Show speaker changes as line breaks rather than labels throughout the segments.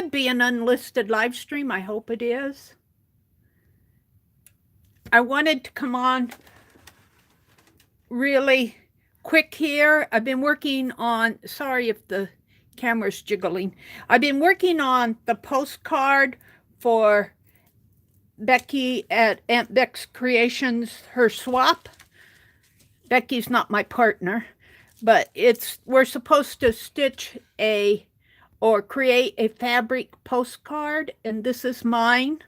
could be an unlisted live stream. I hope it is. I wanted to come on really quick here. I've been working on, sorry if the camera's jiggling. I've been working on the postcard for Becky at Aunt Beck's Creations, her swap. Becky's not my partner, but we're supposed to stitch or create a fabric postcard, and this is mine.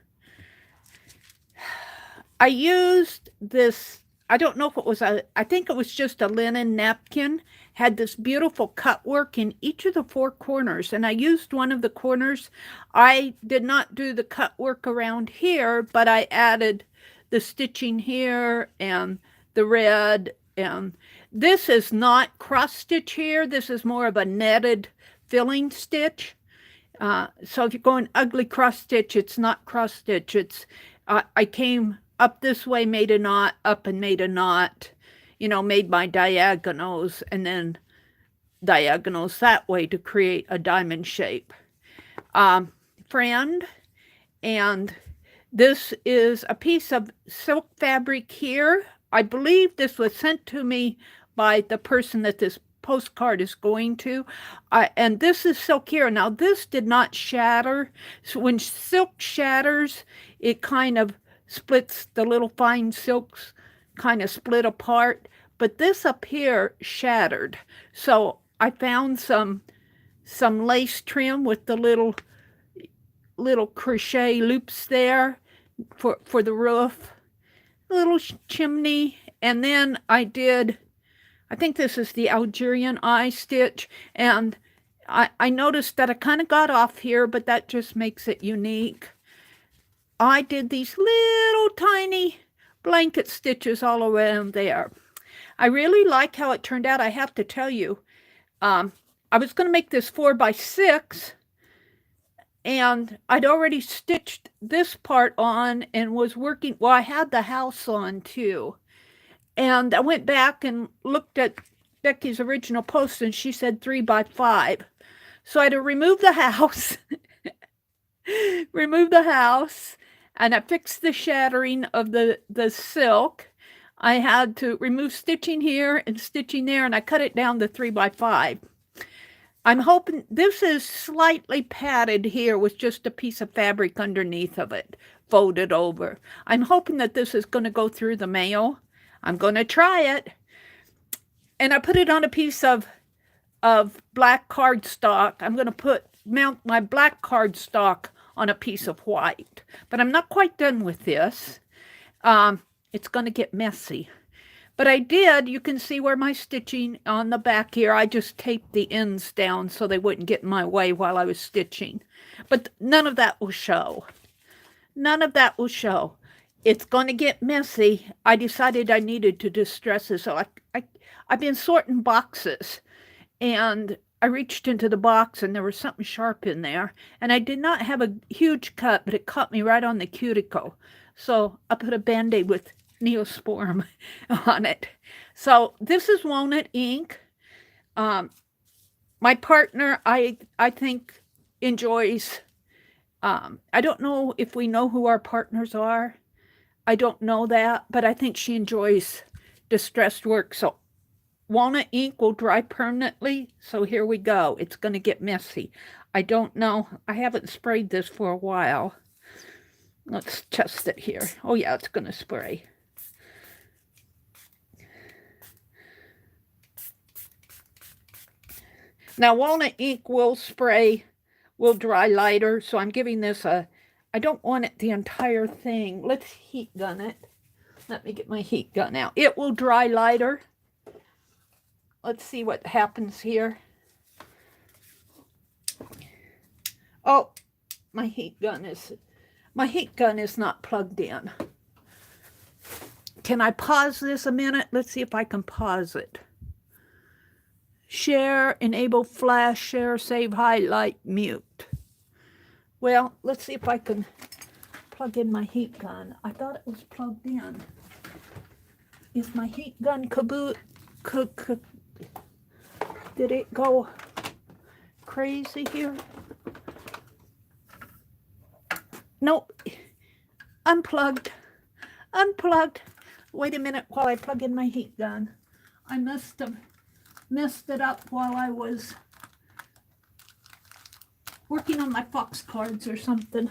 I used this, I don't know if it was I think it was just a linen napkin, had this beautiful cut work in each of the 4 corners, and I used one of the corners. I did not do the cut work around here, but I added the stitching here and the red, and this is not cross stitch here. This is more of a netted filling stitch. So if you're going ugly cross stitch, it's not cross stitch. It's I came up this way, made a knot, up and made a knot, made my diagonals, and then diagonals that way to create a diamond shape. Friend, and this is a piece of silk fabric here. I believe this was sent to me by the person that this postcard is going to, and this is silk here. Now this did not shatter. So when silk shatters, it kind of splits, the little fine silks kind of split apart, but this up here shattered. So I found some lace trim with the little crochet loops there for the roof, a little chimney, and then I think this is the Algerian eye stitch, and I noticed that I kind of got off here, but that just makes it unique. I did these little tiny blanket stitches all around there. I really like how it turned out. I have to tell you, I was going to make this 4x6, and I'd already stitched this part on and was working. Well, I had the house on too. And I went back and looked at Becky's original post, and she said 3x5. So I had to remove the house, and I fixed the shattering of the silk. I had to remove stitching here and stitching there, and I cut it down to 3x5. I'm hoping this is slightly padded here with just a piece of fabric underneath of it, folded over. I'm hoping that this is going to go through the mail. I'm going to try it. And I put it on a piece of black cardstock. I'm going to mount my black cardstock on a piece of white. But I'm not quite done with this. It's going to get messy. But I did, you can see where my stitching on the back here, I just taped the ends down so they wouldn't get in my way while I was stitching. But none of that will show. None of that will show. It's going to get messy. I decided I needed to distress it. So I've been sorting boxes, and I reached into the box and there was something sharp in there. And I did not have a huge cut, but it caught me right on the cuticle. So I put a Band-Aid with Neosporin on it. So this is walnut ink. My partner, I think, enjoys, I don't know if we know who our partners are. I don't know that, but I think she enjoys distressed work. So walnut ink will dry permanently. So here we go. It's going to get messy. I don't know. I haven't sprayed this for a while. Let's test it here. Oh yeah, it's going to spray. Now walnut ink will dry lighter. So I'm giving this I don't want it the entire thing. Let's heat gun it. Let me get my heat gun out. It will dry lighter. Let's see what happens here. Oh, my heat gun is not plugged in. Can I pause this a minute? Let's see if I can pause it. Share, enable flash, share, save, highlight, mute. Well, let's see if I can plug in my heat gun. I thought it was plugged in. Is my heat gun did it go crazy here? No, unplugged. Unplugged. Wait a minute while I plug in my heat gun. I must have messed it up while I was working on my fox cards or something.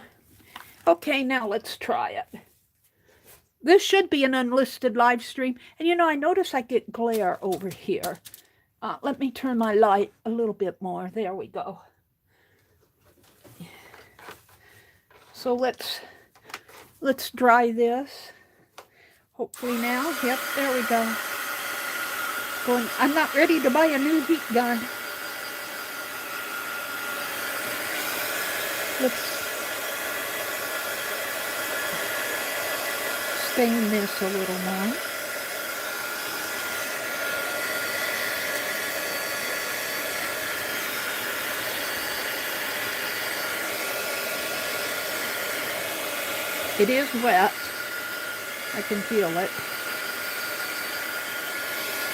Okay, now let's try it. This should be an unlisted live stream. And you know, I notice I get glare over here. Let me turn my light a little bit more. There we go. So let's dry this. Hopefully now. Yep, there we go. I'm not ready to buy a new heat gun. Let's stain this a little more. It is wet. I can feel it.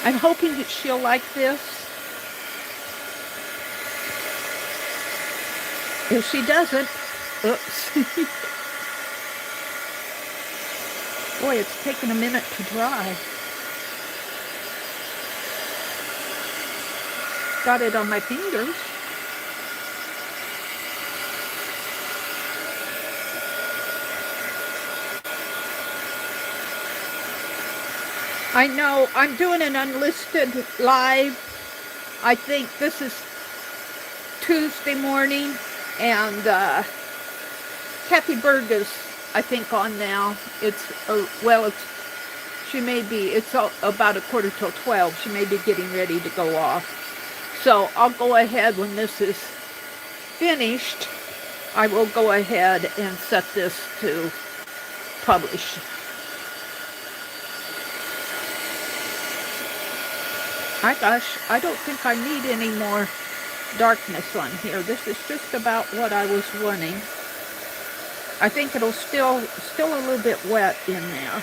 I'm hoping that she'll like this. If she doesn't, oops. Boy, it's taken a minute to dry. Got it on my fingers. I know, I'm doing an unlisted live. I think this is Tuesday morning, and Kathy Berg is, I think, on now. It's she may be, it's about 11:45. She may be getting ready to go off. So I'll go ahead when this is finished. I will go ahead and set this to publish. My gosh, I don't think I need any more darkness on here. This is just about what I was wanting. I think it'll still a little bit wet in there.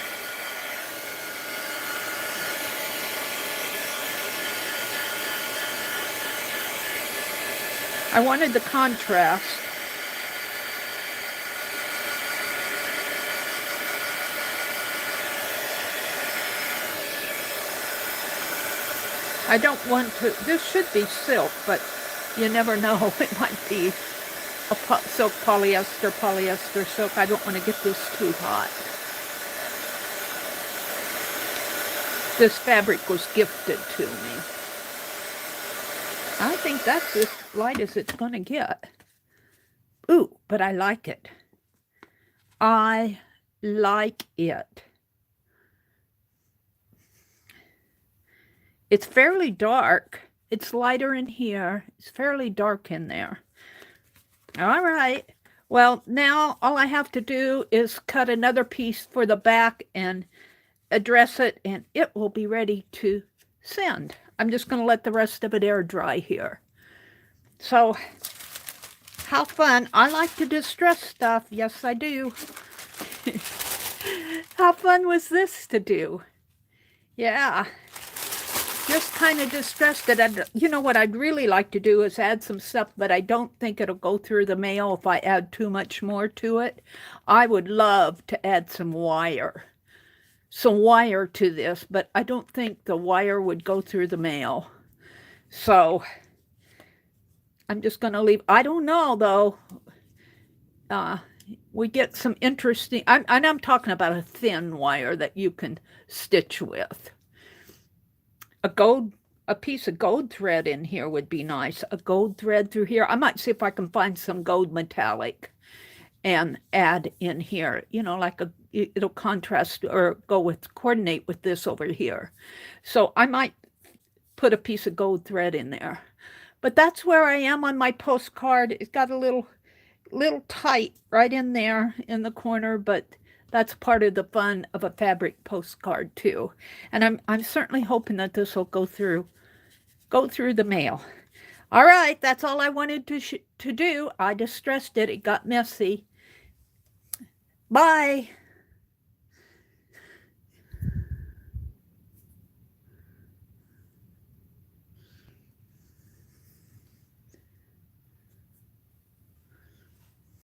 I wanted the contrast. I don't want to, this should be silk, but you never know. It might be a silk polyester silk. I don't want to get this too hot. This fabric was gifted to me. I think that's as light as it's going to get. Ooh, but I like it. I like it. It's fairly dark. It's lighter in here. It's fairly dark in there. All right. Well, now all I have to do is cut another piece for the back and address it, and it will be ready to send. I'm just going to let the rest of it air dry here. So, how fun. I like to distress stuff. Yes, I do. How fun was this to do? Yeah. Just kind of distressed it. And you know what I'd really like to do is add some stuff, but I don't think it'll go through the mail if I add too much more to it. I would love to add some wire to this, but I don't think the wire would go through the mail. So I'm just going to leave. I don't know, though. We get some interesting, and I'm talking about a thin wire that you can stitch with. A piece of gold thread in here would be nice. A gold thread through here. I might see if I can find some gold metallic and add in here, you know, like it'll contrast or coordinate with this over here. So I might put a piece of gold thread in there. But that's where I am on my postcard. It's got a little tight right in there in the corner, but that's part of the fun of a fabric postcard too. And I'm certainly hoping that this will go through the mail. All right, that's all I wanted to do. I distressed it. It got messy. Bye.